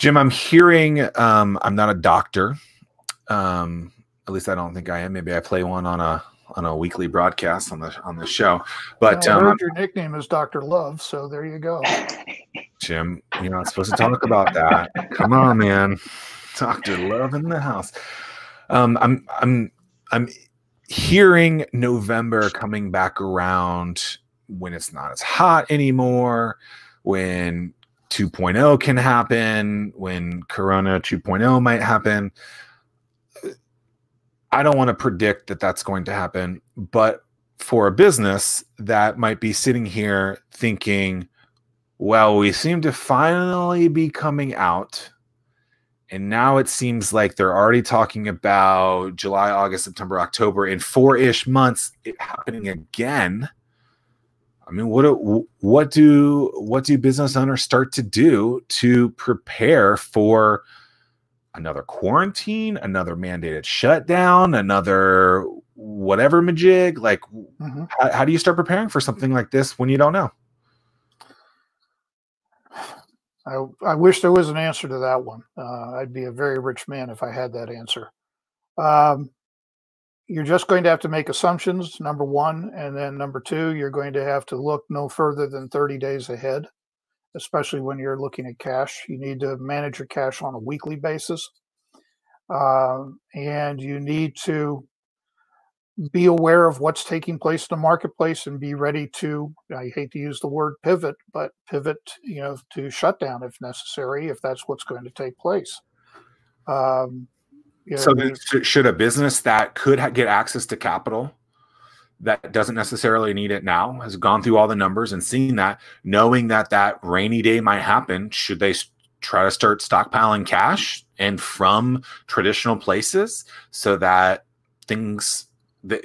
Jim, I'm hearing, I'm not a doctor. At least I don't think I am. Maybe I play one on a weekly broadcast on the show. But I heard your nickname is Dr. Love, so there you go. Jim, you're not supposed to talk about that. Come on, man. Dr. Love in the house. I'm hearing November coming back around when it's not as hot anymore, when 2.0 can happen, when Corona 2.0 might happen. I don't want to predict that that's going to happen, but for a business that might be sitting here thinking, well, we seem to finally be coming out, and now it seems like they're already talking about July, August, September, October, in 4-ish months it happening again. I mean, what do business owners start to do to prepare for another quarantine, another mandated shutdown, another whatever majig? Like, how do you start preparing for something like this when you don't know? I wish there was an answer to that one. I'd be a very rich man if I had that answer. You're just going to have to make assumptions, number one. And then number two, you're going to have to look no further than 30 days ahead, especially when you're looking at cash. You need to manage your cash on a weekly basis. And you need to be aware of what's taking place in the marketplace and be ready to, I hate to use the word pivot, but pivot, to shut down if necessary, if that's what's going to take place. So should a business that could get access to capital that doesn't necessarily need it now, has gone through all the numbers and seen that, knowing that rainy day might happen, should they try to start stockpiling cash and from traditional places so that things that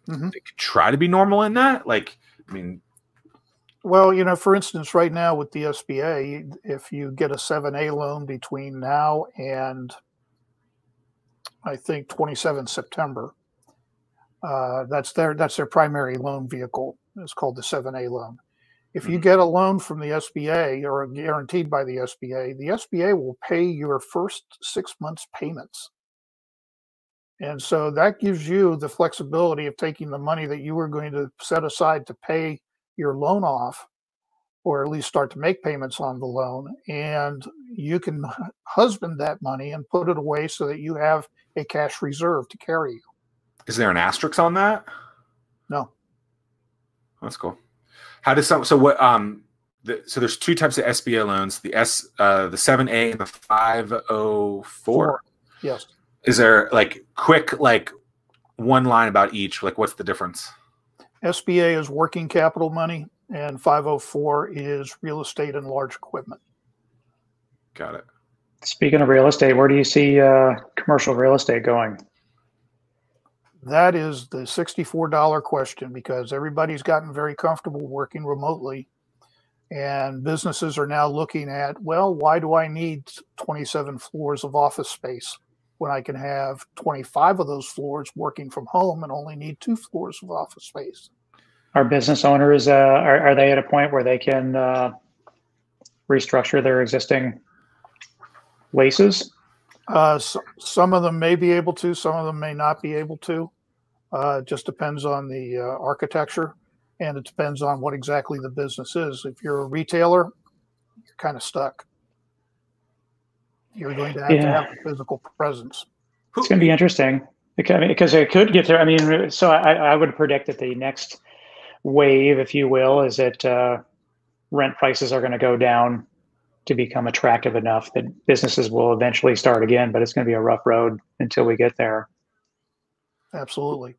they could try to be normal in that? Like, I mean, well, for instance, right now with the SBA, if you get a 7A loan between now and I think 27 September, that's their primary loan vehicle. It's called the 7A loan. If you get a loan from the SBA or guaranteed by the SBA will pay your first 6 months payments. And so that gives you the flexibility of taking the money that you were going to set aside to pay your loan off, or at least start to make payments on the loan. And you can husband that money and put it away so that you have a cash reserve to carry you. Is there an asterisk on that? No. That's cool. How does so there's two types of SBA loans, the 7A and the 504. Yes. Is there quick one line about each? Like, what's the difference? SBA is working capital money, and 504 is real estate and large equipment. Got it. Speaking of real estate, where do you see commercial real estate going? That is the $64 question, because everybody's gotten very comfortable working remotely, and businesses are now looking at, well, why do I need 27 floors of office space when I can have 25 of those floors working from home and only need 2 floors of office space? Are business owners, are they at a point where they can restructure their existing leases? Some of them may be able to, some of them may not be able to. It just depends on the architecture, and it depends on what exactly the business is. If you're a retailer, you're kind of stuck. You're going to have a physical presence. It's going to be interesting because it could get there. I mean, so I would predict that the next wave, if you will, is that rent prices are going to go down to become attractive enough that businesses will eventually start again, but it's going to be a rough road until we get there. Absolutely.